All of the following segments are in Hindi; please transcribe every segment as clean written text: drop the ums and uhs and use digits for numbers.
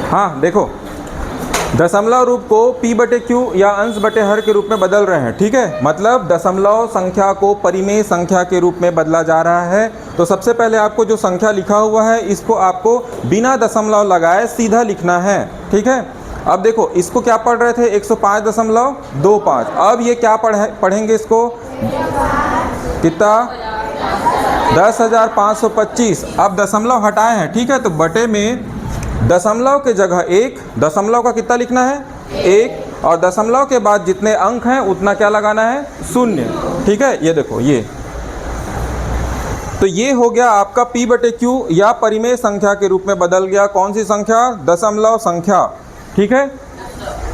हाँ देखो, दशमलव रूप को p बटे q या अंश बटे हर के रूप में बदल रहे हैं, ठीक है। मतलब दशमलव संख्या को परिमेय संख्या के रूप में बदला जा रहा है। तो सबसे पहले आपको जो संख्या लिखा हुआ है इसको आपको बिना दशमलव लगाए सीधा लिखना है, ठीक है। अब देखो, इसको क्या पढ़ रहे थे, 105.25। अब ये क्या पढ़ेंगे इसको, कितना, 10,525। अब दशमलव हटाए हैं, ठीक है। तो बटे में दशमलव के जगह 1, दशमलव का कितना लिखना है, 1, और दशमलव के बाद जितने अंक हैं उतना क्या लगाना है, 0, ठीक है। ये देखो, ये तो ये हो गया आपका p बटे q या परिमेय संख्या के रूप में बदल गया। कौन सी संख्या, दशमलव संख्या, ठीक है।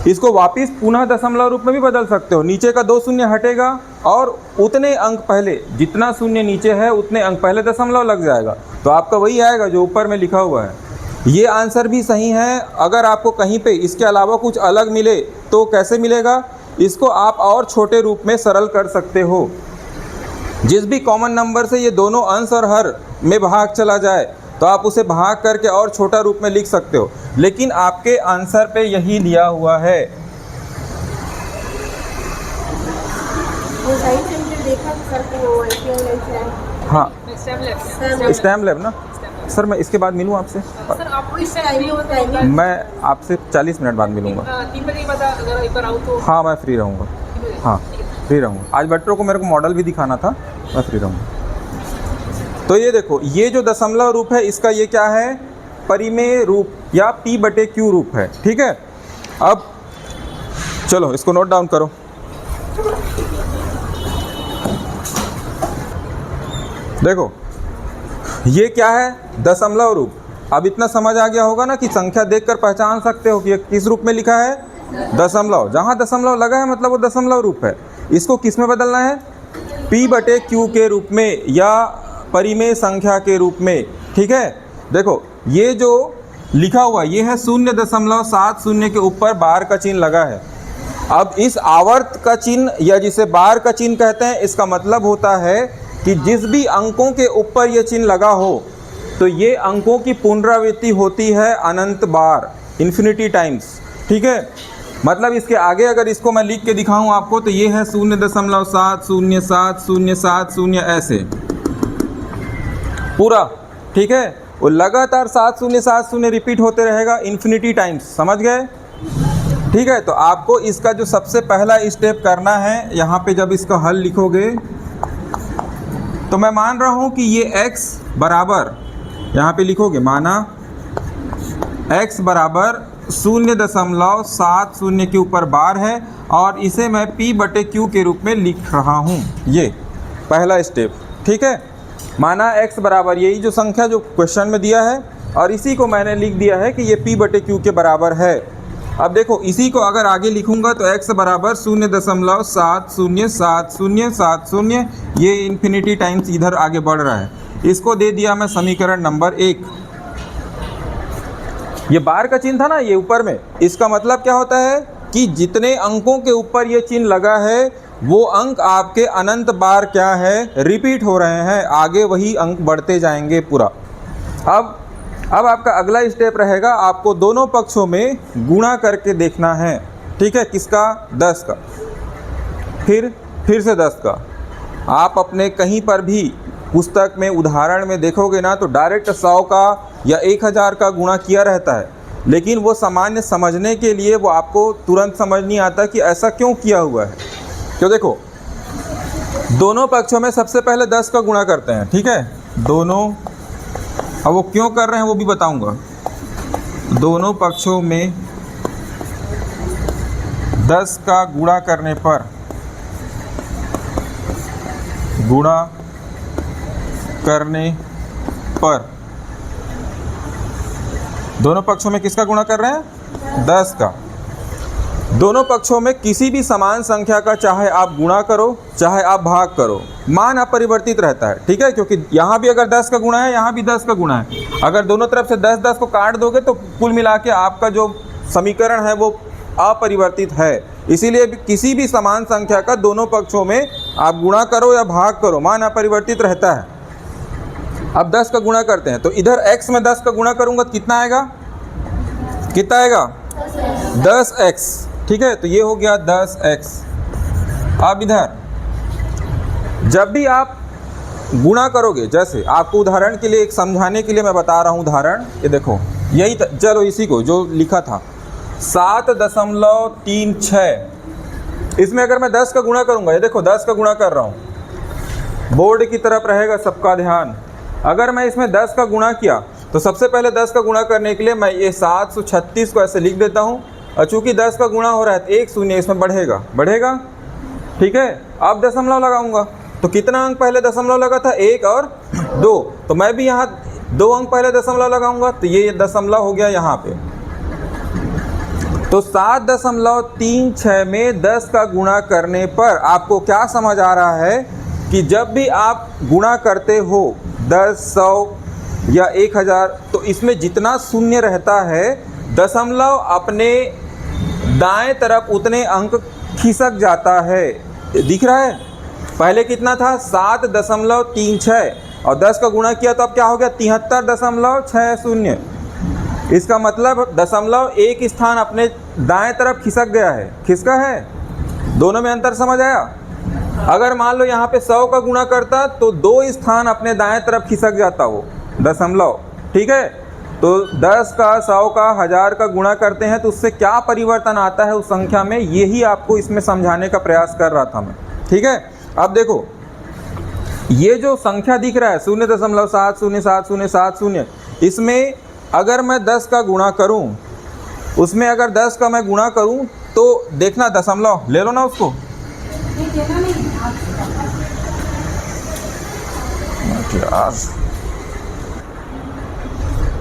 इसको वापिस पुनः दशमलव रूप में भी बदल सकते हो। नीचे का 2 शून्य हटेगा और उतने अंक पहले, जितना शून्य नीचे है उतने अंक पहले दशमलव लग जाएगा, तो आपका वही आएगा जो ऊपर में लिखा हुआ है। ये आंसर भी सही है। अगर आपको कहीं पे इसके अलावा कुछ अलग मिले तो कैसे मिलेगा, इसको आप और छोटे रूप में सरल कर सकते हो। जिस भी कॉमन नंबर से ये दोनों अंश और हर में भाग चला जाए तो आप उसे भाग करके और छोटा रूप में लिख सकते हो, लेकिन आपके आंसर पे यही लिया हुआ है। हाँ, स्टैम्प लैब ना सर, मैं इसके बाद मिलूँ आपसे। सर आपको इस टाइम मैं आपसे 40 मिनट बाद मिलूँगा। 3 बजे के बाद अगर एक बार आऊँ तो। हाँ, मैं फ्री रहूँगा। हाँ, फ्री रहूँगा। आज बच्चों को मेरे को मॉडल भी दिखाना था, मैं फ्री रहूँगा। तो ये देखो, ये जो दशमलव रूप है इसका ये क्या है, परिमेय रूप या p बटे q रूप है, ठीक है। अब चलो इसको नोट डाउन करो। देखो, ये क्या है, दशमलव रूप। अब इतना समझ आ गया होगा ना कि संख्या देखकर पहचान सकते हो कि ये किस रूप में लिखा है, दशमलव। जहाँ दशमलव लगा है मतलब वो दशमलव रूप है। इसको किस में बदलना है, p बटे q के रूप में या परिमेय संख्या के रूप में, ठीक है। देखो, ये जो लिखा हुआ ये है 0.70 के ऊपर बार का चिन्ह लगा है। अब इस आवर्त का चिन्ह या जिसे बार का चिन्ह कहते हैं, इसका मतलब होता है कि जिस भी अंकों के ऊपर ये चिन्ह लगा हो तो ये अंकों की पुनरावृत्ति होती है अनंत बार, इन्फिनिटी टाइम्स, ठीक है। मतलब इसके आगे अगर इसको मैं लिख के दिखाऊं आपको तो ये है 0.707070 ऐसे पूरा, ठीक है। वो लगातार 7070 रिपीट होते रहेगा इन्फिनिटी टाइम्स, समझ गए, ठीक है। तो आपको इसका जो सबसे पहला स्टेप करना है, यहाँ पे जब इसका हल लिखोगे तो मैं मान रहा हूँ कि ये x बराबर, यहाँ पे लिखोगे, माना x बराबर 0.70 के ऊपर बार है और इसे मैं p बटे q के रूप में लिख रहा हूँ। ये पहला स्टेप, ठीक है। माना x बराबर यही जो संख्या जो क्वेश्चन में दिया है और इसी को मैंने लिख दिया है कि ये p बटे q के बराबर है। अब देखो, इसी को अगर आगे लिखूंगा तो x बराबर 0.707070, ये इन्फिनिटी टाइम्स इधर आगे बढ़ रहा है। इसको दे दिया मैं समीकरण नंबर 1। ये बार का चिन्ह था ना ये ऊपर में, इसका मतलब क्या होता है कि जितने अंकों के ऊपर ये चिन्ह लगा है वो अंक आपके अनंत बार क्या है, रिपीट हो रहे हैं, आगे वही अंक बढ़ते जाएंगे पूरा। अब आपका अगला स्टेप रहेगा, आपको दोनों पक्षों में गुणा करके देखना है, ठीक है। किसका, 10 का, फिर से 10 का। आप अपने कहीं पर भी पुस्तक में उदाहरण में देखोगे ना तो डायरेक्ट 100 का या 1000 का गुणा किया रहता है, लेकिन वो सामान्य समझने के लिए वो आपको तुरंत समझ नहीं आता कि ऐसा क्यों किया हुआ है। तो देखो, दोनों पक्षों में सबसे पहले 10 का गुणा करते हैं, ठीक है, दोनों। अब वो क्यों कर रहे हैं वो भी बताऊंगा। दोनों पक्षों में 10 का गुणा करने पर, दोनों पक्षों में किसका गुणा कर रहे हैं, 10 का। दोनों पक्षों में किसी भी समान संख्या का चाहे आप गुणा करो चाहे आप भाग करो, मान अपरिवर्तित रहता है, ठीक है। क्योंकि यहाँ भी अगर 10 का गुणा है, यहाँ भी 10 का गुणा है। अगर दोनों तरफ से 10-10 को काट दोगे तो कुल मिला के आपका जो समीकरण है वो अपरिवर्तित है। इसीलिए किसी भी समान संख्या का दोनों पक्षों में आप गुणा करो या भाग करो, मान अपरिवर्तित रहता है। अब 10 का गुणा करते हैं तो इधर x में 10 का गुणा करूँगा तो कितना आएगा, कितना आएगा 10x, ठीक है। तो ये हो गया 10x। अब इधर जब भी आप गुणा करोगे, जैसे आपको उदाहरण के लिए एक समझाने के लिए मैं बता रहा हूँ उदाहरण, ये देखो यही चलो इसी को जो लिखा था 7.36, इसमें अगर मैं 10 का गुणा करूँगा, ये देखो 10 का गुणा कर रहा हूँ, बोर्ड की तरफ रहेगा सबका ध्यान। अगर मैं इसमें 10 का गुणा किया तो सबसे पहले 10 का गुणा करने के लिए मैं ये 736 को ऐसे लिख देता हूँ, और चूँकि 10 का गुणा हो रहा है तो एक शून्य इसमें बढ़ेगा, ठीक है। अब दशमलव लगाऊंगा तो कितना अंक पहले दशमलव लगा था, 1 और 2, तो मैं भी यहाँ 2 अंक पहले दशमलव लगाऊंगा, तो ये दशमलव हो गया यहाँ पे। तो 7.36 में 10 का गुणा करने पर आपको क्या समझ आ रहा है कि जब भी आप गुणा करते हो 10, 100 या 1000, तो इसमें जितना शून्य रहता है दशमलव अपने दाएं तरफ उतने अंक खिसक जाता है। दिख रहा है, पहले कितना था 7.36 और 10 का गुणा किया तो अब क्या हो गया 73.60। इसका मतलब दशमलव एक स्थान अपने दाएं तरफ खिसक गया है, खिसका है। दोनों में अंतर समझ आया। अगर मान लो यहाँ पे 100 का गुणा करता तो 2 स्थान अपने दाएं तरफ खिसक जाता वो दशमलव, ठीक है। तो 10 का 100 का 1000 का गुणा करते हैं तो उससे क्या परिवर्तन आता है उस संख्या में, यही आपको इसमें समझाने का प्रयास कर रहा था मैं, ठीक है। अब देखो ये जो संख्या दिख रहा है 0.707070, इसमें अगर मैं 10 का गुणा करूं, उसमें अगर 10 का मैं गुणा करूं तो देखना दशमलव ले लो ना उसको,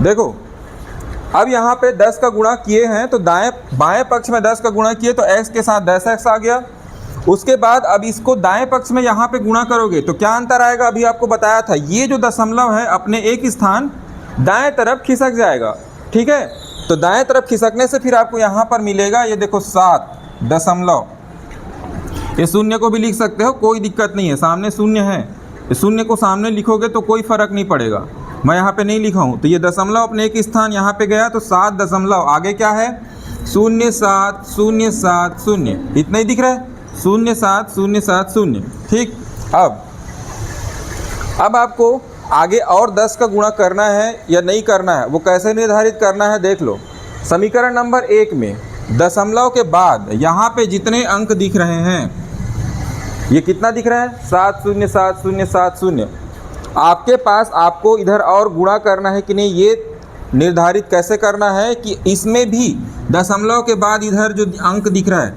देखो अब यहाँ पे 10 का गुणा किए हैं तो बाएं पक्ष में 10 का गुणा किए तो x के साथ 10x आ गया। उसके बाद अब इसको दाएं पक्ष में यहाँ पे गुणा करोगे तो क्या अंतर आएगा, अभी आपको बताया था, ये जो दशमलव है अपने एक स्थान दाएं तरफ खिसक जाएगा, ठीक है। तो दाएं तरफ खिसकने से फिर आपको यहाँ पर मिलेगा, ये देखो 7 ये शून्य को भी लिख सकते हो, कोई दिक्कत नहीं है, सामने शून्य है, शून्य को सामने लिखोगे तो कोई फर्क नहीं पड़ेगा। मैं यहाँ पे नहीं लिखा हूँ, तो ये दशमलव अपने एक स्थान यहाँ पे गया तो 7 दशमलव आगे क्या है 0.7070, इतना ही दिख रहा है 0.7070, ठीक। अब आपको आगे और 10 का गुणा करना है या नहीं करना है, वो कैसे निर्धारित करना है देख लो। समीकरण नंबर 1 में दशमलव के बाद यहाँ पे जितने अंक दिख रहे हैं, ये कितना दिख रहा है 707070, आपके पास आपको इधर और गुणा करना है कि नहीं, ये निर्धारित कैसे करना है कि इसमें भी दशमलव के बाद इधर जो अंक दिख रहा है,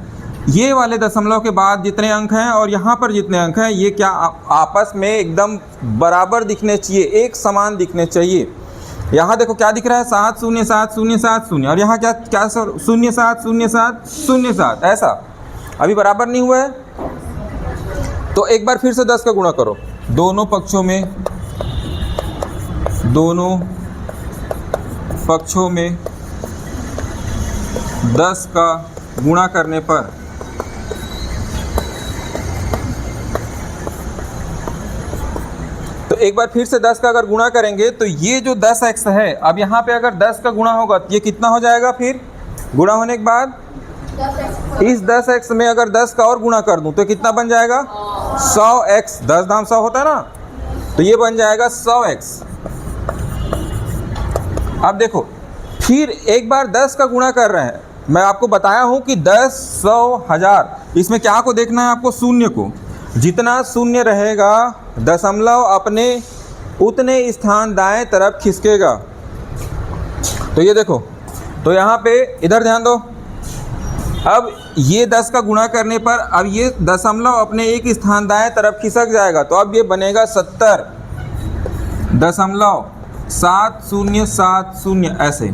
ये वाले दशमलव के बाद जितने अंक हैं और यहाँ पर जितने अंक हैं, ये क्या आपस में एकदम बराबर दिखने चाहिए, एक समान दिखने चाहिए। यहाँ देखो क्या दिख रहा है 7070770, और यहाँ क्या 070707, ऐसा अभी बराबर नहीं हुआ है। तो एक बार फिर से 10 का गुणा करो दोनों पक्षों में 10 का गुणा करने पर तो एक बार फिर से 10 का अगर गुणा करेंगे तो ये जो 10x है, अब यहाँ पे अगर 10 का गुणा होगा तो ये कितना हो जाएगा, फिर गुणा होने के बाद इस 10x में अगर 10 का और गुणा कर दूं तो कितना बन जाएगा 100x, 10 दाम 100 होता है ना, तो ये बन जाएगा 100x। अब देखो फिर एक बार 10 का गुणा कर रहे हैं, मैं आपको बताया हूं कि 10, 100, 1000, इसमें क्या को देखना है आपको, शून्य को। जितना शून्य रहेगा दशमलव अपने उतने स्थान दाएं तरफ खिसकेगा। तो ये देखो, तो यहाँ पे इधर ध्यान दो, अब ये 10 का गुणा करने पर अब ये दशमलव अपने एक स्थान दाएं तरफ खिसक जाएगा, तो अब ये बनेगा 70.7070 ऐसे।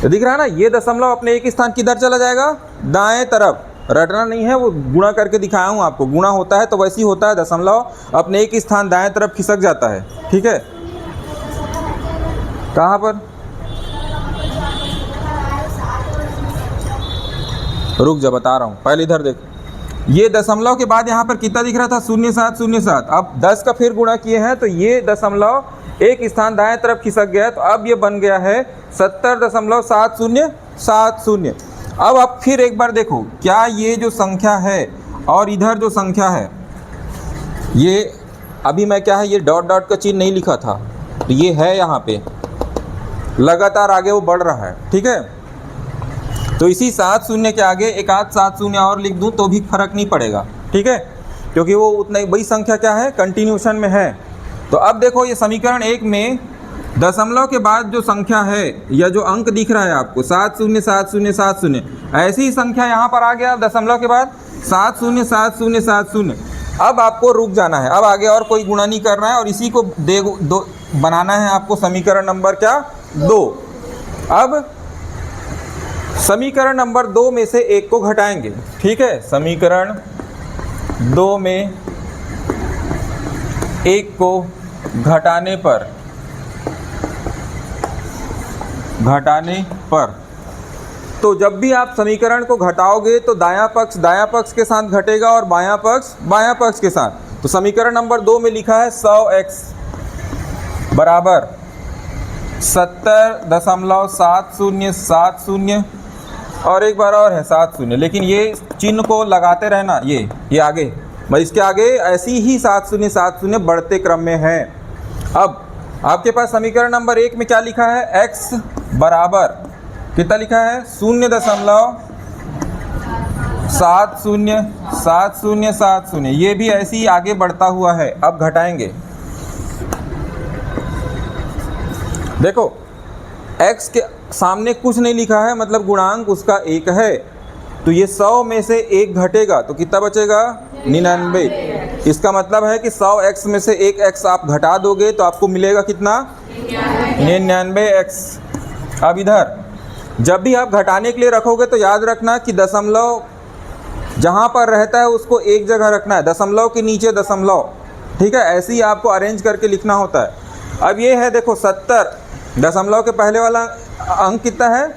तो दिख रहा है ना, ये दशमलव अपने एक स्थान किधर चला जाएगा, दाएं तरफ। रटना नहीं है, वो गुणा करके दिखाया हूँ आपको, गुणा होता है तो वैसे ही होता है, दशमलव अपने एक स्थान दाएं तरफ खिसक जाता है, ठीक है। कहाँ पर, रुक जा बता रहा हूँ, पहले इधर देख, ये दशमलव के बाद यहाँ पर कितना दिख रहा था 0707। अब 10 का फिर गुणा किए हैं तो ये दशमलव एक स्थान दाएं तरफ खिसक गया, तो अब ये बन गया है 70.7070। अब आप फिर एक बार देखो, क्या ये जो संख्या है और इधर जो संख्या है, ये अभी मैं क्या है, ये डॉट डॉट का चिन्ह नहीं लिखा था, तो ये है यहाँ पे लगातार आगे वो बढ़ रहा है, ठीक है। तो इसी 7 शून्य के आगे एक आध 7 शून्य और लिख दूं तो भी फर्क नहीं पड़ेगा, ठीक है, क्योंकि वो उतना बड़ी संख्या क्या है, कंटिन्यूशन में है। तो अब देखो ये समीकरण 1 में दशमलव के बाद जो संख्या है या जो अंक दिख रहा है आपको 707070, ऐसी ही संख्या यहाँ पर आ गया दशमलव के बाद 707070। अब आपको रुक जाना है, अब आगे और कोई गुणा नहीं करना है और इसी को दो बनाना है आपको समीकरण नंबर क्या 2। अब समीकरण नंबर 2 में से एक को घटाएंगे, ठीक है। समीकरण 2 में एक को घटाने पर तो जब भी आप समीकरण को घटाओगे तो दायां पक्ष के साथ घटेगा और बायां पक्ष के साथ। तो समीकरण नंबर 2 में लिखा है 100x बराबर 70.7070 और एक बार और है 70, लेकिन ये चिन्ह को लगाते रहना, ये आगे इसके आगे ऐसी ही 7070 बढ़ते क्रम में है। अब आपके पास समीकरण नंबर 1 में क्या लिखा है, x बराबर कितना लिखा है 0.707070, ये भी ऐसे ही आगे बढ़ता हुआ है। अब घटाएंगे, देखो x के सामने कुछ नहीं लिखा है, मतलब गुणांक उसका 1 है, तो ये 100 में से 1 घटेगा तो कितना बचेगा 99। इसका मतलब है कि 100x में से 1x आप घटा दोगे तो आपको मिलेगा कितना 99x। अब इधर जब भी आप घटाने के लिए रखोगे तो याद रखना कि दशमलव जहाँ पर रहता है उसको एक जगह रखना है, दशमलव के नीचे दशमलव, ठीक है, ऐसे ही आपको अरेंज करके लिखना होता है। अब ये है देखो 70, दशमलव के पहले वाला अंक कितना है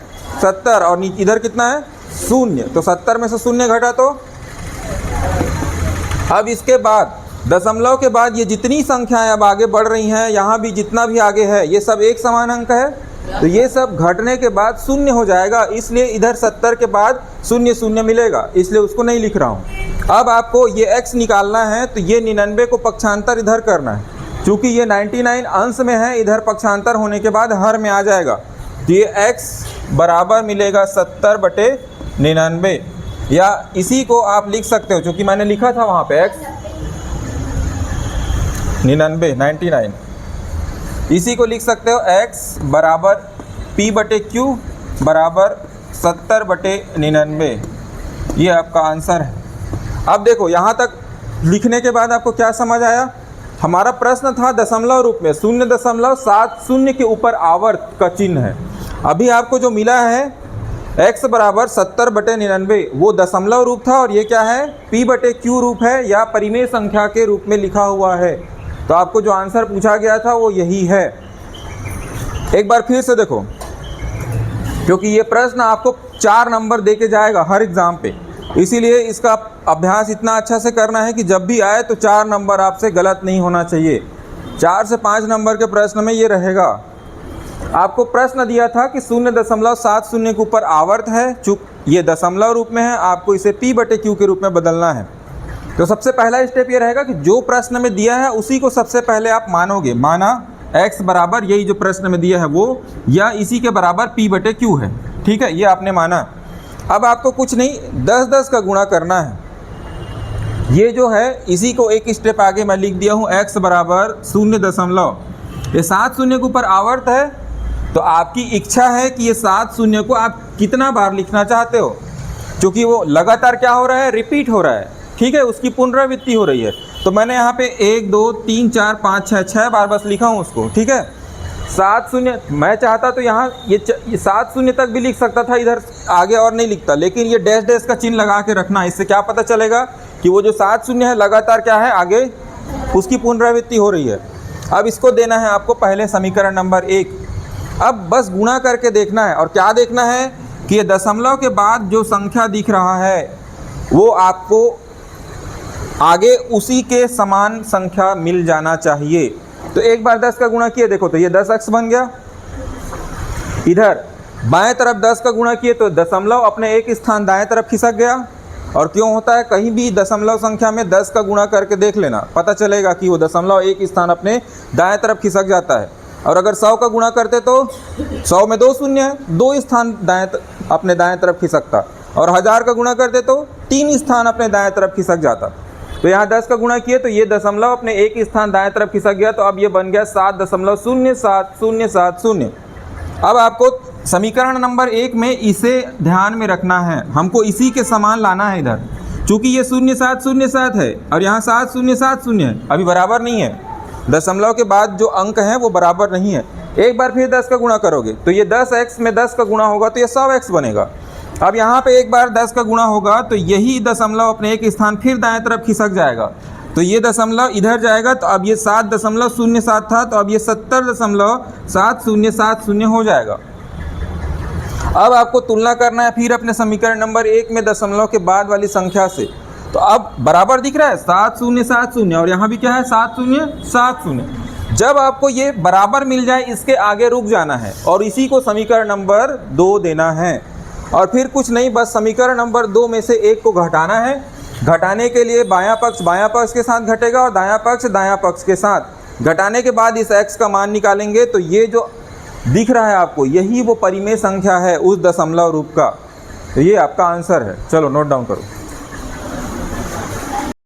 70 और इधर कितना है 0, तो 70 में से 0 घटा तो। अब इसके बाद दशमलव के बाद ये जितनी संख्याएं अब आगे बढ़ रही हैं, यहाँ भी जितना भी आगे है ये सब एक समान अंक है, तो ये सब घटने के बाद 0 हो जाएगा, इसलिए इधर 70 के बाद 0 मिलेगा, इसलिए उसको नहीं लिख रहा हूँ। अब आपको ये x निकालना है तो ये 99 को पक्षांतर इधर करना है, चूँकि ये 99 अंश में है, इधर पक्षांतर होने के बाद हर में आ जाएगा, तो ये x बराबर मिलेगा 70/99, या इसी को आप लिख सकते हो, चूँकि मैंने लिखा था वहाँ पे x 99, इसी को लिख सकते हो x बराबर p/q बराबर 70/99, ये आपका आंसर है। अब देखो यहाँ तक लिखने के बाद आपको क्या समझ आया, हमारा प्रश्न था दशमलव रूप में 0.70 के ऊपर आवर्त का चिन्ह है। अभी आपको जो मिला है x बराबर 70/99 वो दशमलव रूप था और ये क्या है p/q रूप है या परिमेय संख्या के रूप में लिखा हुआ है। तो आपको जो आंसर पूछा गया था वो यही है। एक बार फिर से देखो, क्योंकि ये प्रश्न आपको 4 नंबर दे के जाएगा हर एग्ज़ाम पे, इसीलिए इसका अभ्यास इतना अच्छा से करना है कि जब भी आए तो 4 नंबर आपसे गलत नहीं होना चाहिए। 4 से 5 नंबर के प्रश्न में ये रहेगा। आपको प्रश्न दिया था कि 0.70 के ऊपर आवर्त है, चूँकि ये दशमलव रूप में है, आपको इसे p/q के रूप में बदलना है। तो सबसे पहला स्टेप ये रहेगा कि जो प्रश्न में दिया है उसी को सबसे पहले आप मानोगे, माना x बराबर यही जो प्रश्न में दिया है वो, या इसी के बराबर p/q है, ठीक है, ये आपने माना। अब आपको कुछ नहीं 10-10 का गुणा करना है, ये जो है इसी को एक स्टेप आगे मैं लिख दिया हूँ, x बराबर 0. ये 7 शून्य के ऊपर आवर्त है, तो आपकी इच्छा है कि ये 7 शून्य को आप कितना बार लिखना चाहते हो, क्योंकि वो लगातार क्या हो रहा है, रिपीट हो रहा है, ठीक है, उसकी पुनरावृत्ति हो रही है। तो मैंने यहाँ पे 1 2 3 4 5 6 बार बस लिखा हूँ उसको, ठीक है। 7 शून्य मैं चाहता तो यहाँ ये 7 शून्य तक भी लिख सकता था, इधर आगे और नहीं लिखता, लेकिन ये डैश डैश का चिन्ह लगा के रखना, इससे क्या पता चलेगा कि वो जो 7 शून्य है लगातार क्या है, आगे उसकी पुनरावृत्ति हो रही है। अब इसको देना है आपको पहले समीकरण नंबर 1। अब बस गुणा करके देखना है, और क्या देखना है कि ये दशमलव के बाद जो संख्या दिख रहा है वो आपको आगे उसी के समान संख्या मिल जाना चाहिए। तो एक बार 10 का गुणा किए, देखो तो ये 10x बन गया। इधर बाएं तरफ 10 का गुणा किए तो दशमलव अपने एक स्थान दाएं तरफ खिसक गया। और क्यों होता है, कहीं भी दशमलव संख्या में 10 का गुणा करके देख लेना, पता चलेगा कि वो दशमलव एक स्थान अपने दाएं तरफ खिसक जाता है। और अगर 100 का गुणा करते तो 100 में 2 शून्य है, 2 स्थान अपने दाएं तरफ खिसकता। और 1000 का गुणा करते तो 3 स्थान अपने दाएं तरफ खिसक जाता। तो यहाँ 10 का गुणा किए तो ये दशमलव अपने एक स्थान दाएं तरफ खिसक गया, तो अब ये बन गया 7.07070। अब आपको समीकरण नंबर 1 में इसे ध्यान में रखना है, हमको इसी के समान लाना है इधर। चूंकि ये 0707 है और यहाँ 7070 है, अभी बराबर नहीं है, दशमलव के बाद जो अंक हैं वो बराबर नहीं है। एक बार फिर 10 का गुणा करोगे तो ये 10x में 10 का गुणा होगा तो ये 100x बनेगा। अब यहाँ पे एक बार 10 का गुणा होगा तो यही दशमलव अपने एक स्थान फिर दाएं तरफ खिसक जाएगा, तो ये दशमलव इधर जाएगा। तो अब ये 7.07 था, तो अब ये 70.7070 हो जाएगा। अब आपको तुलना करना है फिर अपने समीकरण नंबर 1 में दशमलव के बाद वाली संख्या से। तो अब बराबर दिख रहा है 7070 और यहाँ भी क्या है 7070। जब आपको ये बराबर मिल जाए इसके आगे रुक जाना है और इसी को समीकरण नंबर 2 देना है। और फिर कुछ नहीं, बस समीकरण नंबर 2 में से एक को घटाना है। घटाने के लिए बायां पक्ष के साथ घटेगा और दायां पक्ष के साथ। घटाने के बाद इस x का मान निकालेंगे तो ये जो दिख रहा है आपको, यही वो परिमेय संख्या है उस दशमलव रूप का। तो ये आपका आंसर है। चलो नोट डाउन करो।